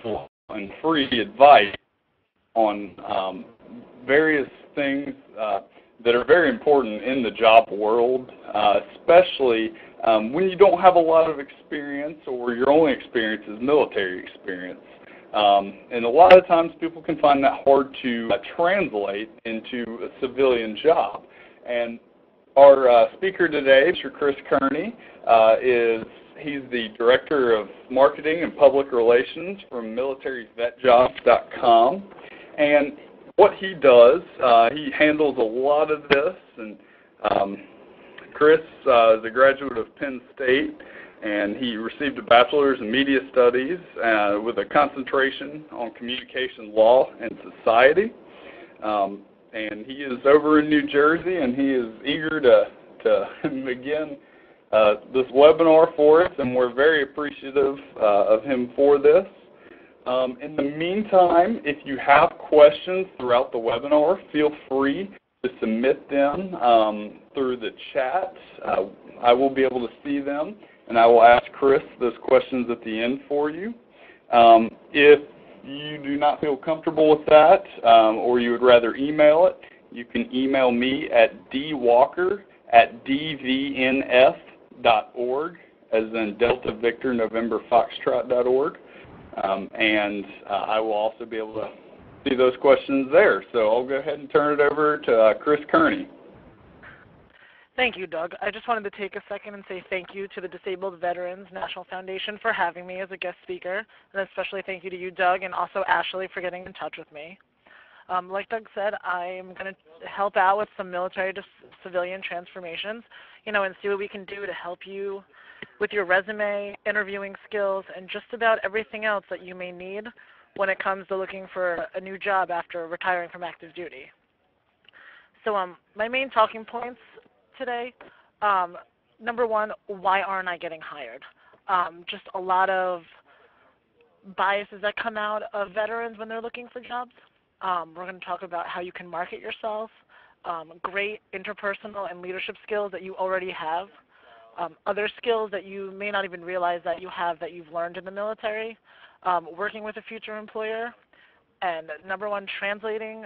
helpful and free advice on various things that are very important in the job world, especially when you don't have a lot of experience or your only experience is military experience. And a lot of times people can find that hard to translate into a civilian job. And our speaker today, Mr. Chris Kearney, he's the Director of Marketing and Public Relations from militaryvetjobs.com. And what he does, he handles a lot of this. And Chris is a graduate of Penn State, and he received a bachelor's in media studies with a concentration on communication law and society. And he is over in New Jersey, and he is eager to begin this webinar for us, and we're very appreciative of him for this. In the meantime, if you have questions throughout the webinar, feel free to submit them through the chat. I will be able to see them, and I will ask Chris those questions at the end for you. If you do not feel comfortable with that, or you would rather email it, you can email me at dwalker@dvnf.org, as in Delta Victor November Foxtrot.org, and I will also be able to see those questions there. So I'll go ahead and turn it over to Chris Kearney. Thank you, Doug. I just wanted to take a second and say thank you to the Disabled Veterans National Foundation for having me as a guest speaker, and especially thank you to you, Doug, and also Ashley for getting in touch with me. Like Doug said, I'm going to help out with some military to civilian transformations, and see what we can do to help you with your resume, interviewing skills, and just about everything else that you may need when it comes to looking for a new job after retiring from active duty. So my main talking points today, number one, why aren't I getting hired? Just a lot of biases that come out of veterans when they're looking for jobs. We're going to talk about how you can market yourself, great interpersonal and leadership skills that you already have, other skills that you may not even realize that you have that you've learned in the military, working with a future employer, and number one, translating.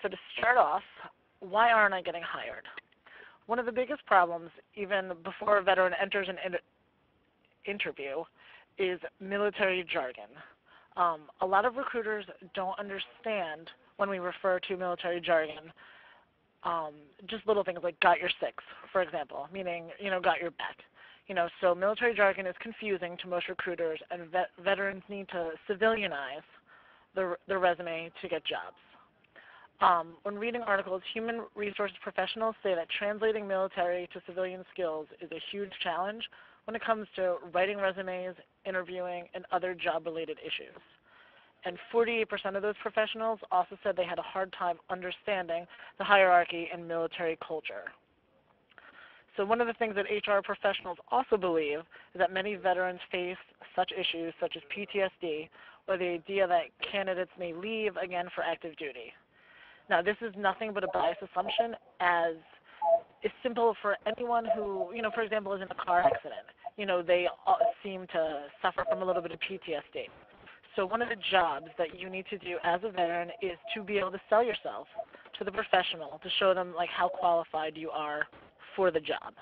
So to start off, why aren't I getting hired? One of the biggest problems, even before a veteran enters an interview, is military jargon. A lot of recruiters don't understand when we refer to military jargon, just little things like got your six, for example, meaning, got your back. So military jargon is confusing to most recruiters, and veterans need to civilianize their resume to get jobs. When reading articles, human resource professionals say that translating military to civilian skills is a huge challenge when it comes to writing resumes, interviewing, and other job-related issues. And 48% of those professionals also said they had a hard time understanding the hierarchy in military culture. So one of the things that HR professionals also believe is that many veterans face such issues such as PTSD, or the idea that candidates may leave again for active duty. Now, this is nothing but a biased assumption, as it's simple for anyone who, for example, is in a car accident. They seem to suffer from a little bit of PTSD. So one of the jobs that you need to do as a veteran is to be able to sell yourself to the professional, to show them how qualified you are for the job.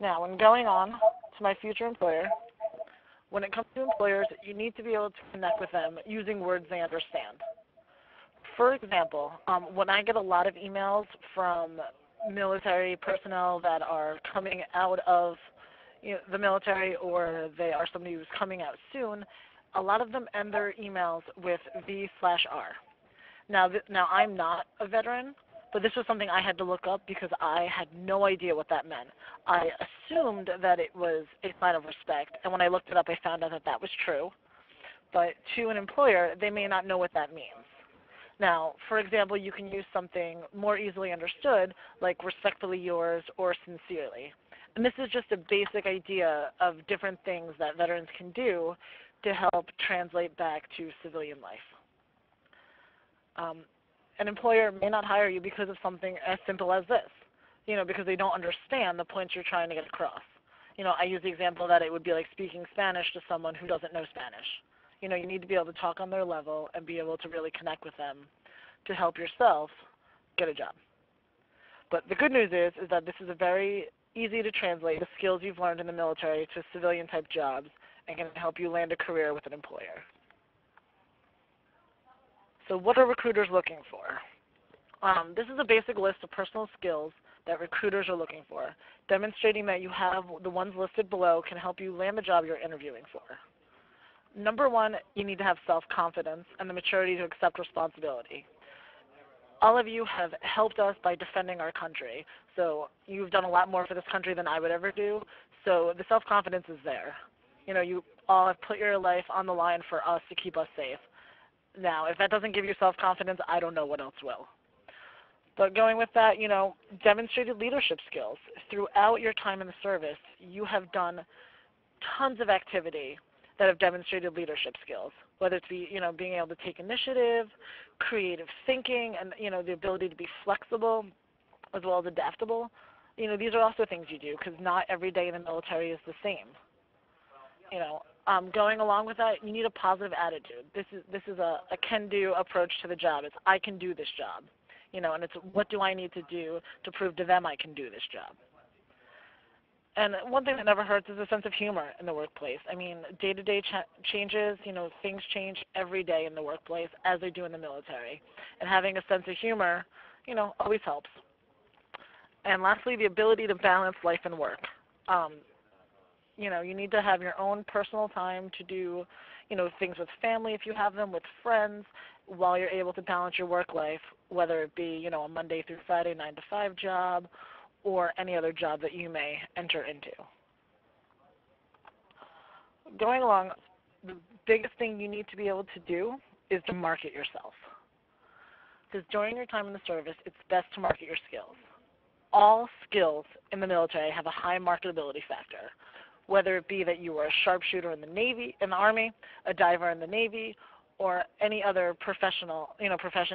Now, when going on to my future employer, when it comes to employers, you need to be able to connect with them using words they understand. For example, when I get a lot of emails from military personnel that are coming out of the military, or they are somebody who's coming out soon, a lot of them end their emails with V/R. Now I'm not a veteran, but this was something I had to look up because I had no idea what that meant. I assumed that it was a sign of respect, and when I looked it up, I found out that that was true. But to an employer, they may not know what that means. Now, for example, you can use something more easily understood, like respectfully yours or sincerely. And this is just a basic idea of different things that veterans can do to help translate back to civilian life. An employer may not hire you because of something as simple as this, because they don't understand the points you're trying to get across. I use the example that it would be like speaking Spanish to someone who doesn't know Spanish. You need to be able to talk on their level and be able to really connect with them to help yourself get a job. But the good news is that this is a very easy to translate the skills you've learned in the military to civilian-type jobs and can help you land a career with an employer. So what are recruiters looking for? This is a basic list of personal skills that recruiters are looking for. Demonstrating that you have the ones listed below can help you land the job you're interviewing for. Number one, you need to have self-confidence and the maturity to accept responsibility. All of you have helped us by defending our country, so you've done a lot more for this country than I would ever do, so the self-confidence is there. You all have put your life on the line for us to keep us safe. Now, if that doesn't give you self-confidence, I don't know what else will. But going with that, demonstrated leadership skills. Throughout your time in the service, you have done tons of activity that have demonstrated leadership skills, whether it be, being able to take initiative, creative thinking, and, the ability to be flexible as well as adaptable. These are also things you do because not every day in the military is the same. Going along with that, you need a positive attitude. This is a can-do approach to the job. It's I can do this job. And it's what do I need to do to prove to them I can do this job. And one thing that never hurts is a sense of humor in the workplace. I mean, day-to-day changes, things change every day in the workplace as they do in the military. And having a sense of humor, always helps. And lastly, the ability to balance life and work. You need to have your own personal time to do, things with family if you have them, with friends, while you're able to balance your work life, whether it be, a Monday through Friday 9-to-5 job or any other job that you may enter into. Going along, the biggest thing you need to be able to do is to market yourself. Because during your time in the service, it's best to market your skills. All skills in the military have a high marketability factor, whether it be that you were a sharpshooter in the Army, a diver in the Navy, or any other profession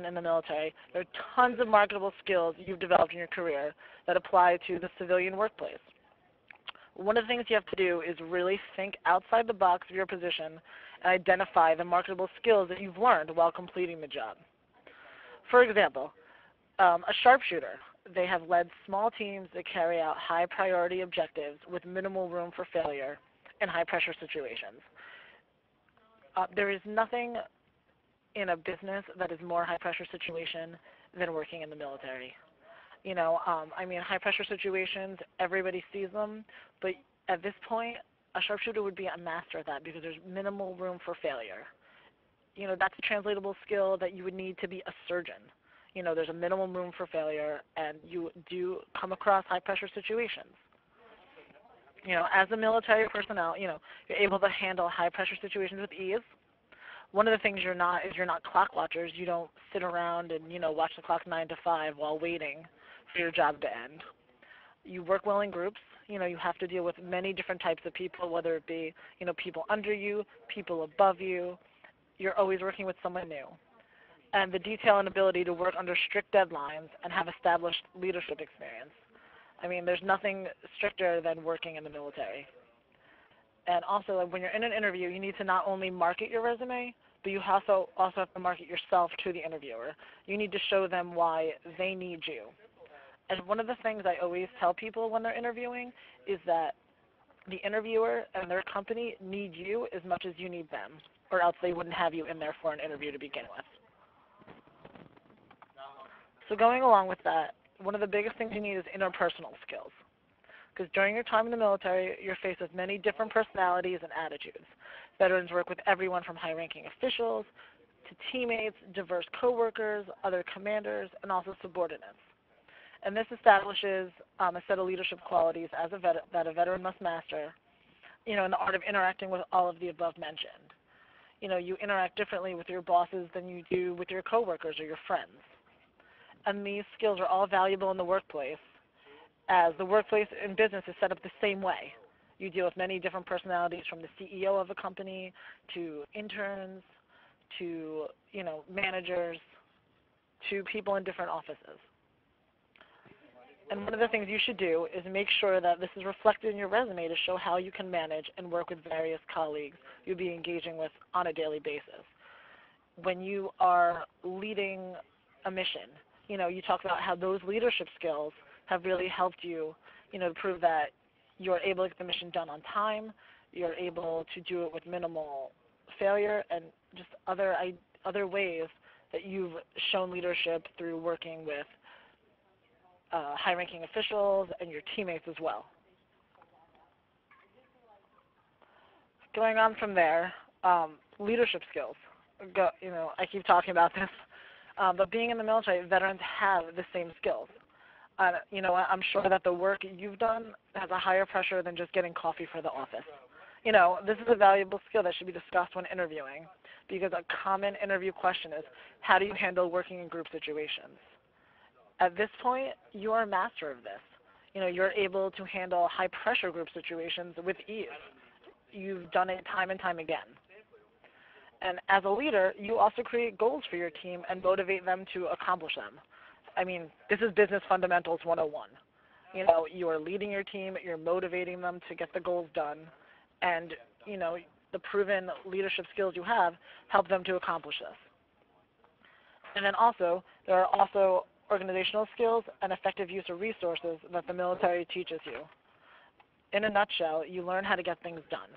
in the military. There are tons of marketable skills you've developed in your career that apply to the civilian workplace. One of the things you have to do is really think outside the box of your position and identify the marketable skills that you've learned while completing the job. For example, a sharpshooter. They have led small teams that carry out high-priority objectives with minimal room for failure in high-pressure situations. There is nothing in a business that is more high-pressure situation than working in the military. High-pressure situations, everybody sees them, but at this point, a sharpshooter would be a master at that because there's minimal room for failure. That's a translatable skill that you would need to be a surgeon. There's a minimum room for failure, and you do come across high-pressure situations. As a military personnel, you're able to handle high-pressure situations with ease. One of the things you're not clock watchers. You don't sit around and, watch the clock 9 to 5 while waiting for your job to end. You work well in groups. You have to deal with many different types of people, whether it be, people under you, people above you. You're always working with someone new. And the detail and ability to work under strict deadlines and have established leadership experience. There's nothing stricter than working in the military. And also, when you're in an interview, you need to not only market your resume, but you also have to market yourself to the interviewer. You need to show them why they need you. And one of the things I always tell people when they're interviewing is that the interviewer and their company need you as much as you need them, or else they wouldn't have you in there for an interview to begin with. So going along with that, one of the biggest things you need is interpersonal skills. Because during your time in the military, you're faced with many different personalities and attitudes. Veterans work with everyone from high-ranking officials to teammates, diverse coworkers, other commanders, and also subordinates. And this establishes a set of leadership qualities that a veteran must master, in the art of interacting with all of the above mentioned. You interact differently with your bosses than you do with your coworkers or your friends. And these skills are all valuable in the workplace, as the workplace in business is set up the same way. You deal with many different personalities, from the CEO of a company to interns to, managers to people in different offices. And one of the things you should do is make sure that this is reflected in your resume to show how you can manage and work with various colleagues you'll be engaging with on a daily basis. When you are leading a mission, you talk about how those leadership skills have really helped you, to prove that you're able to get the mission done on time, you're able to do it with minimal failure, and just other ways that you've shown leadership through working with high-ranking officials and your teammates as well. Going on from there, leadership skills. I keep talking about this, but being in the military, veterans have the same skills. I'm sure that the work you've done has a higher pressure than just getting coffee for the office. This is a valuable skill that should be discussed when interviewing, because a common interview question is, how do you handle working in group situations? At this point, you are a master of this. You're able to handle high-pressure group situations with ease. You've done it time and time again. And as a leader, you also create goals for your team and motivate them to accomplish them. This is business fundamentals 101. You are leading your team, you're motivating them to get the goals done, and, the proven leadership skills you have help them to accomplish this. And then also, there are also organizational skills and effective use of resources that the military teaches you. In a nutshell, you learn how to get things done.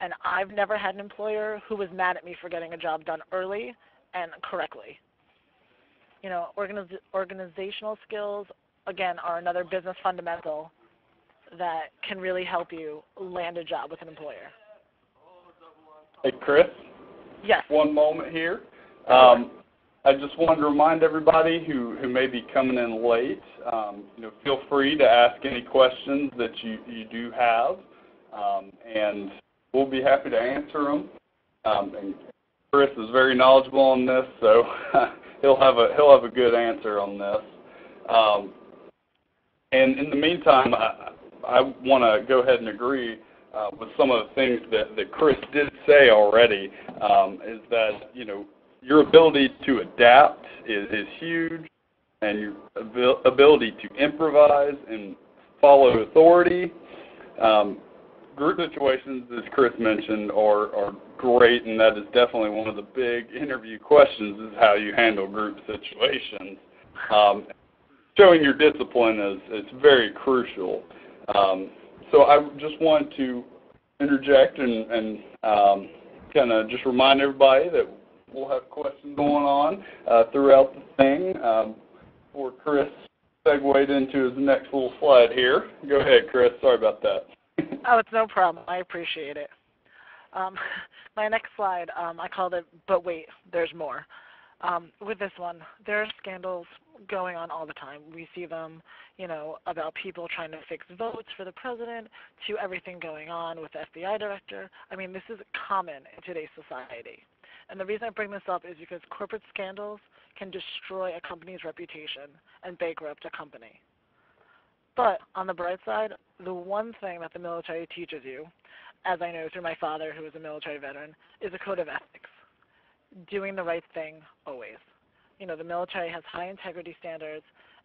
And I've never had an employer who was mad at me for getting a job done early and correctly. Organizational skills, again, are another business fundamental that can really help you land a job with an employer. Hey, Chris? Yes. One moment here. I just wanted to remind everybody who may be coming in late, feel free to ask any questions that you do have, and we'll be happy to answer them. And Chris is very knowledgeable on this, so he'll have a good answer on this. And in the meantime, I want to go ahead and agree with some of the things that Chris did say already, is that, your ability to adapt is huge, and your ability to improvise and follow authority. Group situations, as Chris mentioned, are great, and that is definitely one of the big interview questions, is how you handle group situations. Showing your discipline is very crucial. So I just want to interject and kind of just remind everybody that we'll have questions going on throughout the thing before Chris segued into his next little slide here. Go ahead, Chris. Sorry about that. Oh, it's no problem. I appreciate it. My next slide, I called it, but wait, there's more. With this one, there are scandals going on all the time. We see them, about people trying to fix votes for the president, to everything going on with the FBI director. This is common in today's society. And the reason I bring this up is because corporate scandals can destroy a company's reputation and bankrupt a company. But on the bright side, the one thing that the military teaches you, as I know through my father, who is a military veteran, is a code of ethics. Doing the right thing always. The military has high integrity standards,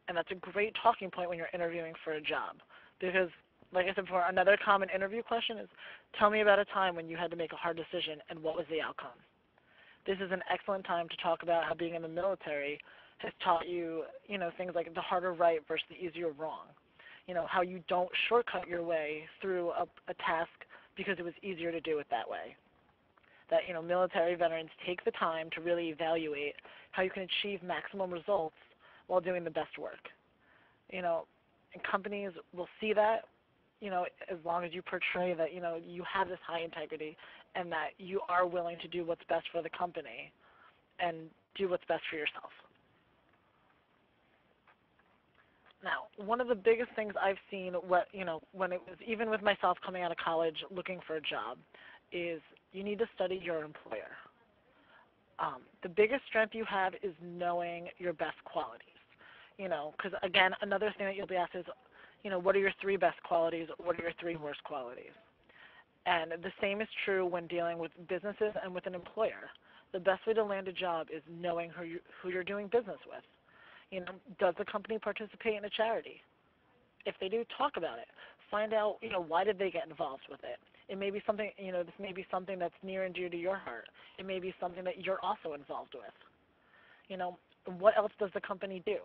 and that's a great talking point when you're interviewing for a job. Because, like I said before, another common interview question is, tell me about a time when you had to make a hard decision and what was the outcome. This is an excellent time to talk about how being in the military has taught you, things like the harder right versus the easier wrong. How you don't shortcut your way through a task because it was easier to do it that way. That, military veterans take the time to really evaluate how you can achieve maximum results while doing the best work. And companies will see that, as long as you portray that, you have this high integrity and that you are willing to do what's best for the company and do what's best for yourself. Now, one of the biggest things I've seen, when it was even with myself coming out of college looking for a job, is you need to study your employer. The biggest strength you have is knowing your best qualities. Because again, another thing that you'll be asked is, what are your 3 best qualities? What are your 3 worst qualities? And the same is true when dealing with businesses and with an employer. The best way to land a job is knowing who you're doing business with. Does the company participate in a charity? If they do, talk about it. Find out, why did they get involved with it. It may be something, this may be something that's near and dear to your heart. It may be something that you're also involved with. What else does the company do?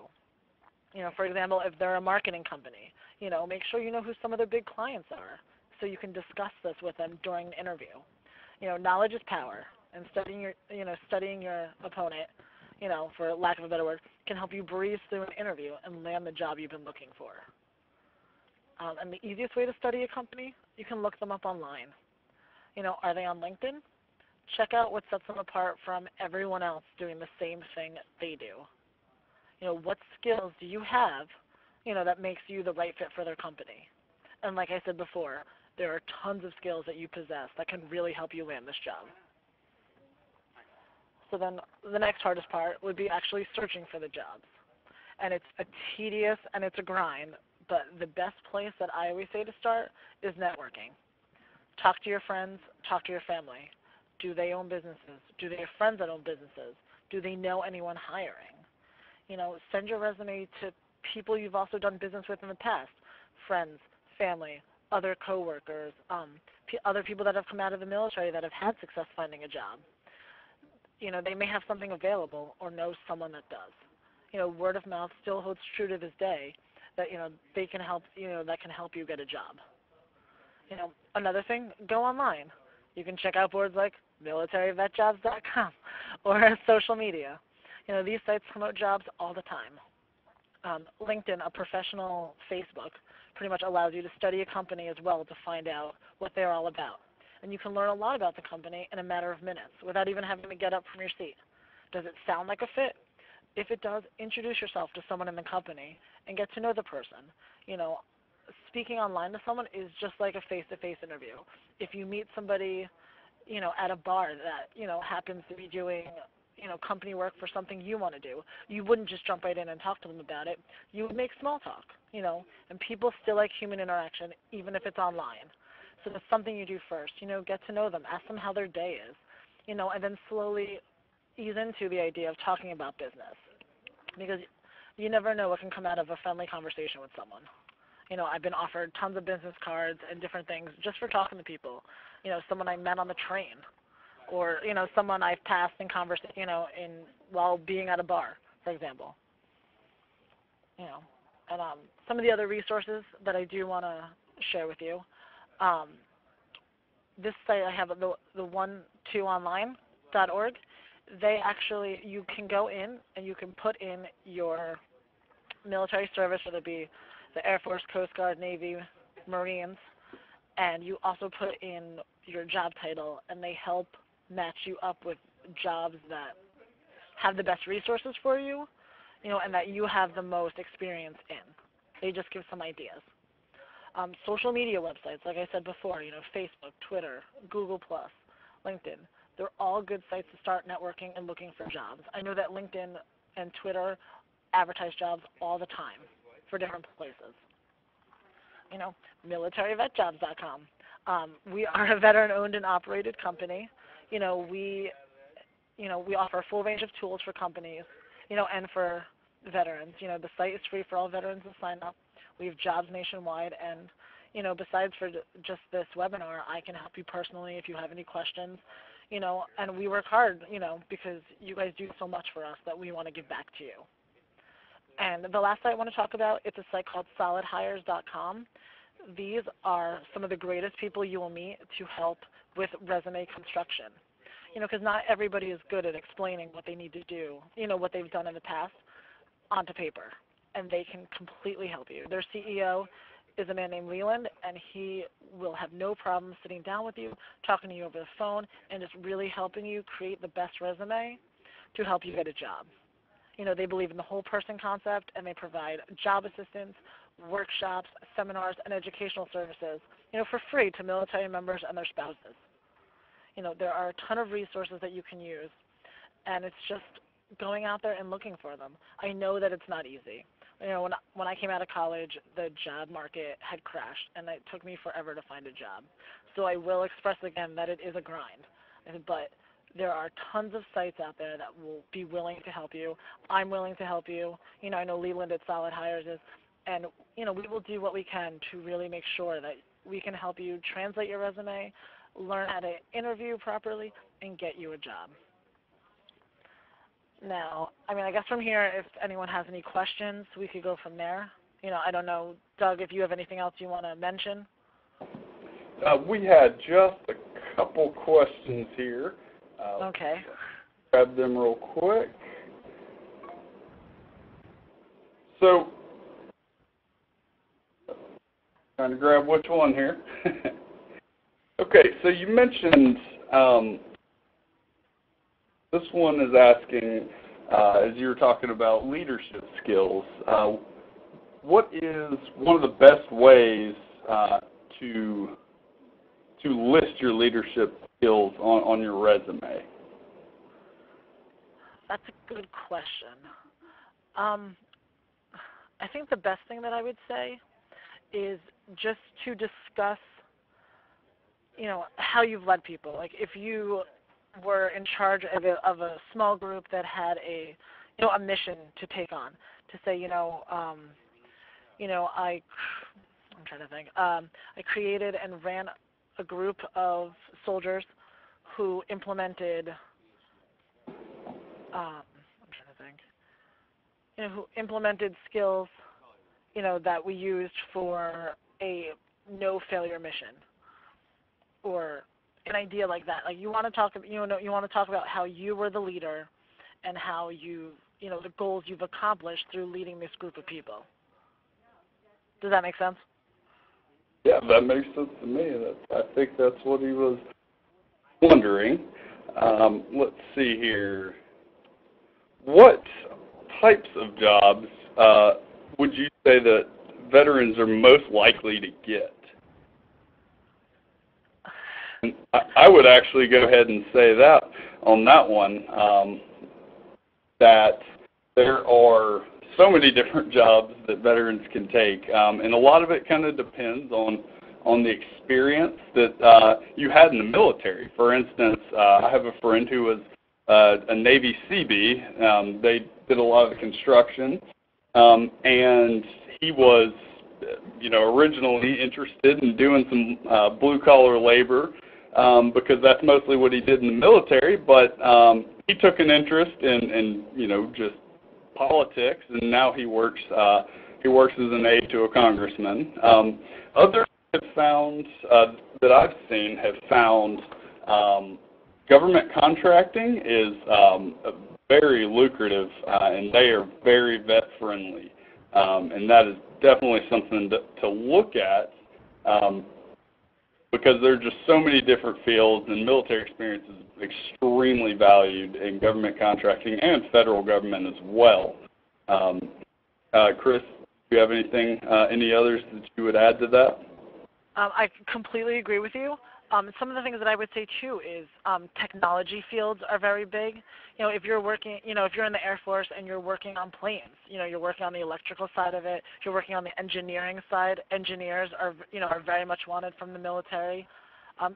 For example, if they're a marketing company, make sure you know who some of their big clients are so you can discuss this with them during the interview. Knowledge is power, and studying your opponent, for lack of a better word, can help you breeze through an interview and land the job you've been looking for. And the easiest way to study a company, you can look them up online. Are they on LinkedIn? Check out what sets them apart from everyone else doing the same thing they do. What skills do you have, that makes you the right fit for their company? And like I said before, there are tons of skills that you possess that can really help you land this job. So then the next hardest part would be actually searching for the jobs. And it's a tedious and it's a grind, but the best place that I always say to start is networking. Talk to your friends, talk to your family. Do they own businesses? Do they have friends that own businesses? Do they know anyone hiring? Send your resume to people you've also done business with in the past, friends, family, other coworkers, other people that have come out of the military that have had success finding a job. They may have something available or know someone that does. Word of mouth still holds true to this day that, they can help, that can help you get a job. Another thing, go online. You can check out boards like militaryvetjobs.com or social media. These sites promote jobs all the time. LinkedIn, a professional Facebook, pretty much allows you to study a company as well to find out what they're all about. And you can learn a lot about the company in a matter of minutes without even having to get up from your seat. Does it sound like a fit? If it does, introduce yourself to someone in the company and get to know the person. Speaking online to someone is just like a face-to-face interview. If you meet somebody, at a bar that, happens to be doing, company work for something you want to do, you wouldn't just jump right in and talk to them about it. You would make small talk, and people still like human interaction even if it's online. So that's something you do first, get to know them, ask them how their day is, and then slowly ease into the idea of talking about business, because you never know what can come out of a friendly conversation with someone. I've been offered tons of business cards and different things just for talking to people, someone I met on the train, or, someone I've passed in conversation, while being at a bar, for example. And some of the other resources that I do want to share with you. This site I have, the 12online.org. They actually, you can go in and you can put in your military service, whether it be the Air Force, Coast Guard, Navy, Marines, and you also put in your job title, and they help match you up with jobs that have the best resources for you, and that you have the most experience in. They just give some ideas. Social media websites, like I said before, Facebook, Twitter, Google+, LinkedIn, they're all good sites to start networking and looking for jobs. I know that LinkedIn and Twitter advertise jobs all the time for different places. Militaryvetjobs.com. We are a veteran-owned and operated company. We offer a full range of tools for companies, and for veterans. The site is free for all veterans to sign up. We have jobs nationwide, and, besides for just this webinar, I can help you personally if you have any questions, and we work hard, because you guys do so much for us that we want to give back to you. And the last site I want to talk about, it's a site called solidhires.com. These are some of the greatest people you will meet to help with resume construction. Because not everybody is good at explaining what they need to do, what they've done in the past onto paper, and they can completely help you. Their CEO is a man named Leland, and he will have no problem sitting down with you, talking to you over the phone, and just really helping you create the best resume to help you get a job. They believe in the whole person concept, and they provide job assistance, workshops, seminars, and educational services, for free to military members and their spouses. There are a ton of resources that you can use, and it's just going out there and looking for them. I know that it's not easy. When I came out of college, the job market had crashed, and it took me forever to find a job. So I will express again that it is a grind, but there are tons of sites out there that will be willing to help you. I'm willing to help you. I know Leland at Solid Hires is. And, we will do what we can to really make sure that we can help you translate your resume, learn how to interview properly, and get you a job. Now, I guess from here, if anyone has any questions, we could go from there. I don't know, Doug, if you have anything else you want to mention. We had just a couple questions here. Okay. Grab them real quick. So, trying to grab which one here. Okay, so you mentioned, this one is asking, as you were talking about leadership skills, what is one of the best ways to list your leadership skills on your resume? That's a good question. I think the best thing that I would say is just to discuss, how you've led people. Like if you were in charge of a small group that had a mission to take on, to say, I'm trying to think. I created and ran a group of soldiers who implemented, who implemented skills, that we used for a no failure mission, or an idea like that. Like you want to talk about how you were the leader and how the goals you've accomplished through leading this group of people. Does that make sense? Yeah, that makes sense to me. I think that's what he was wondering. Let's see here. What types of jobs would you say that veterans are most likely to get? And I would actually go ahead and say that on that one, that there are so many different jobs that veterans can take, and a lot of it kind of depends on the experience that you had in the military. For instance, I have a friend who was a Navy Seabee. They did a lot of the construction, and he was, originally interested in doing some blue-collar labor because that's mostly what he did in the military, but he took an interest in just politics, and now he works as an aide to a congressman. Others have found, that I've seen, have found government contracting is very lucrative, and they are very vet-friendly, and that is definitely something to look at because there are just so many different fields, and military experience is extremely valued in government contracting and federal government as well. Chris, do you have anything, any others that you would add to that? I completely agree with you. Some of the things that I would say too is technology fields are very big. If you're working, if you're in the Air Force and you're working on planes, you're working on the electrical side of it. If you're working on the engineering side, engineers are very much wanted from the military.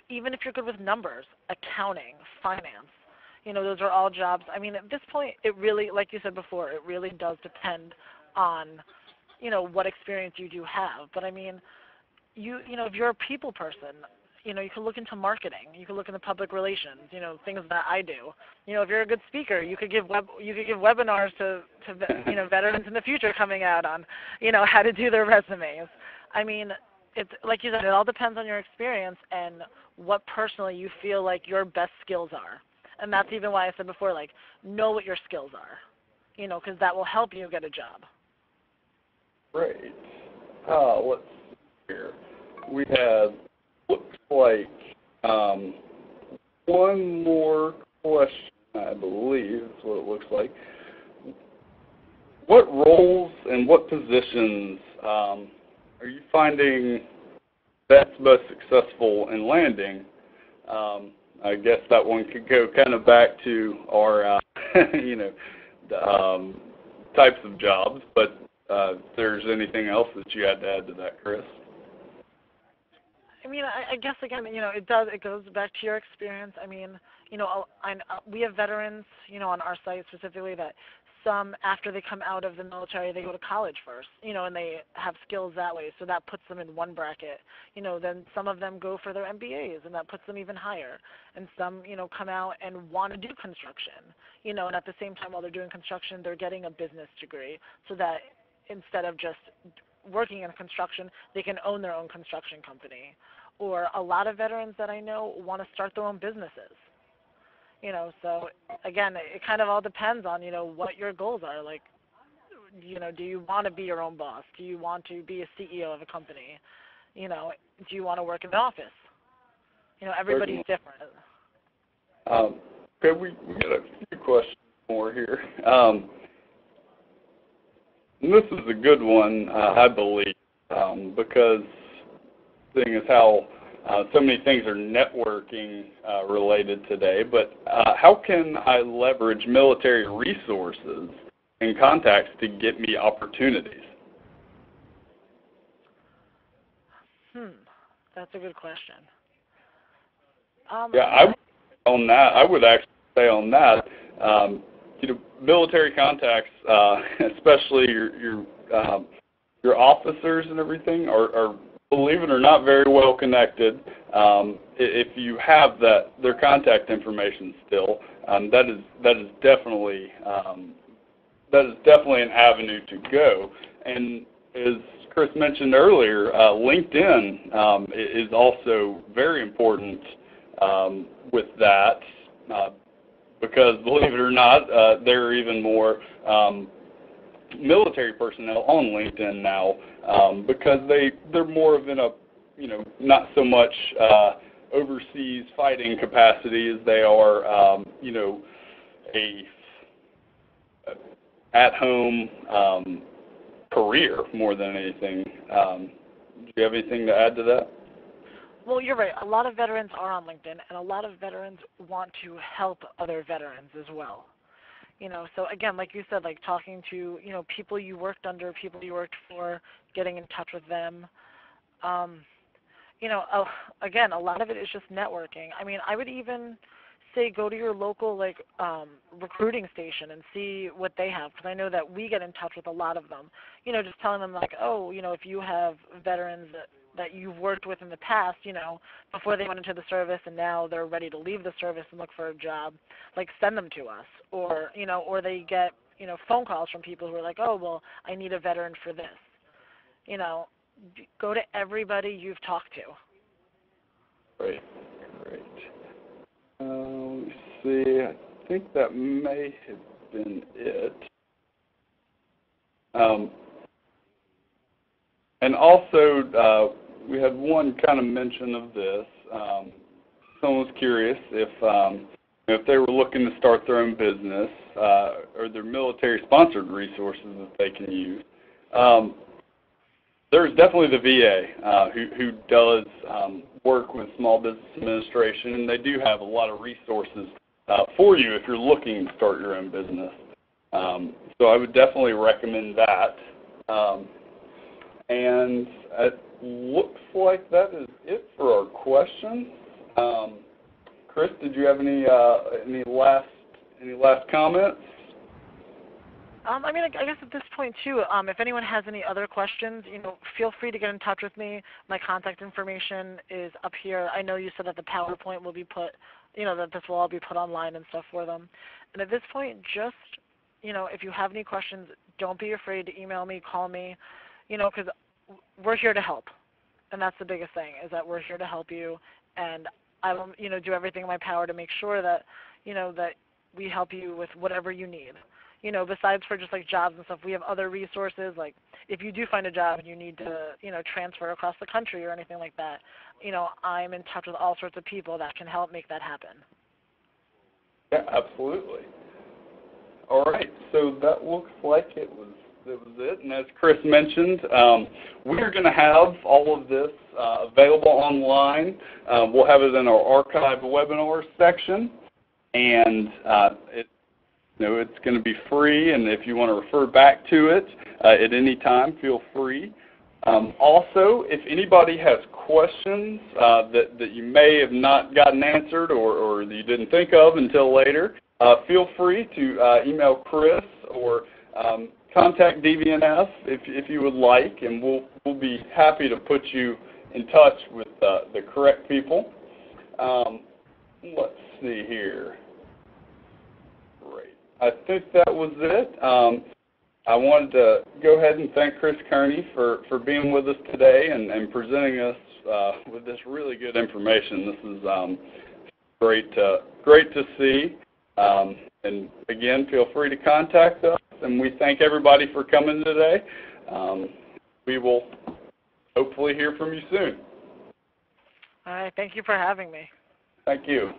Even if you're good with numbers, accounting, finance, those are all jobs. At this point, it really, like you said before, it really does depend on, what experience you do have. But if you're a people person, you can look into marketing. You can look into public relations. Things that I do. If you're a good speaker, you could give webinars to veterans in the future coming out on how to do their resumes. It's like you said, it all depends on your experience and what personally you feel like your best skills are. And that's even why I said before, like, know what your skills are, because that will help you get a job. Great. Let's see here. We have, looks like, one more question, I believe is what it looks like. What roles and what positions are you finding that's most successful in landing? I guess that one could go kind of back to our, types of jobs, but if there's anything else that you had to add to that, Chris? I guess, again, it goes back to your experience. We have veterans, on our site specifically that some, after they come out of the military, they go to college first, and they have skills that way, so that puts them in one bracket. Then some of them go for their MBAs, and that puts them even higher. And some, come out and want to do construction, and at the same time while they're doing construction, they're getting a business degree, so that instead of just working in construction, they can own their own construction company. Or a lot of veterans that I know want to start their own businesses. So again, it kind of all depends on, what your goals are. Like, do you want to be your own boss? Do you want to be a CEO of a company? Do you want to work in an office? Everybody's different. Okay, we got a few questions more here. And this is a good one, I believe, because seeing as how so many things are networking related today, but how can I leverage military resources and contacts to get me opportunities? That's a good question. Yeah, I would actually say on that, military contacts, especially your officers and everything, are, believe it or not, very well connected. If you have their contact information still, that is definitely an avenue to go. And as Chris mentioned earlier, LinkedIn is also very important with that, because believe it or not, there are even more military personnel on LinkedIn now, because they're more of in a, not so much overseas fighting capacity as they are, a at-home career more than anything. Do you have anything to add to that? Well, you're right. A lot of veterans are on LinkedIn, and a lot of veterans want to help other veterans as well. So again, like you said, like talking to, people you worked under, people you worked for, getting in touch with them. Again, a lot of it is just networking. I mean, I would even say go to your local, recruiting station and see what they have, because I know that we get in touch with a lot of them. Just telling them, like, oh, if you have veterans that you've worked with in the past, before they went into the service and now they're ready to leave the service and look for a job, like send them to us. Or, or they get, phone calls from people who are like, oh, well, I need a veteran for this. Go to everybody you've talked to. Great. Let me see. I think that may have been it. And also, we had one kind of mention of this. Someone was curious if they were looking to start their own business, or their military-sponsored resources that they can use. There's definitely the VA who does work with Small Business Administration, and they do have a lot of resources for you if you're looking to start your own business. So I would definitely recommend that. And it looks like that is it for our questions. Chris, did you have any last comments? I guess at this point, too, if anyone has any other questions, feel free to get in touch with me. My contact information is up here. I know you said that the PowerPoint will be put, that this will all be put online and stuff for them. And at this point, just, if you have any questions, don't be afraid to email me, call me, because we're here to help. And that's the biggest thing, is that we're here to help you. And I will, do everything in my power to make sure that, that we help you with whatever you need. Besides for just like jobs and stuff, we have other resources. Like if you do find a job and you need to, transfer across the country or anything like that, I'm in touch with all sorts of people that can help make that happen. Yeah, absolutely. All right, so that looks like it was it. And as Chris mentioned, we are going to have all of this available online. We'll have it in our archived webinar section, and it's going to be free, and if you want to refer back to it at any time, feel free. Also, if anybody has questions that you may have not gotten answered or that you didn't think of until later, feel free to email Chris or contact DVNF if you would like, and we'll be happy to put you in touch with the correct people. Let's see here. Great. I think that was it. I wanted to go ahead and thank Chris Kearney for being with us today and presenting us with this really good information. This is great to see. And again, feel free to contact us, and we thank everybody for coming today. We will hopefully hear from you soon. All right. Thank you for having me. Thank you.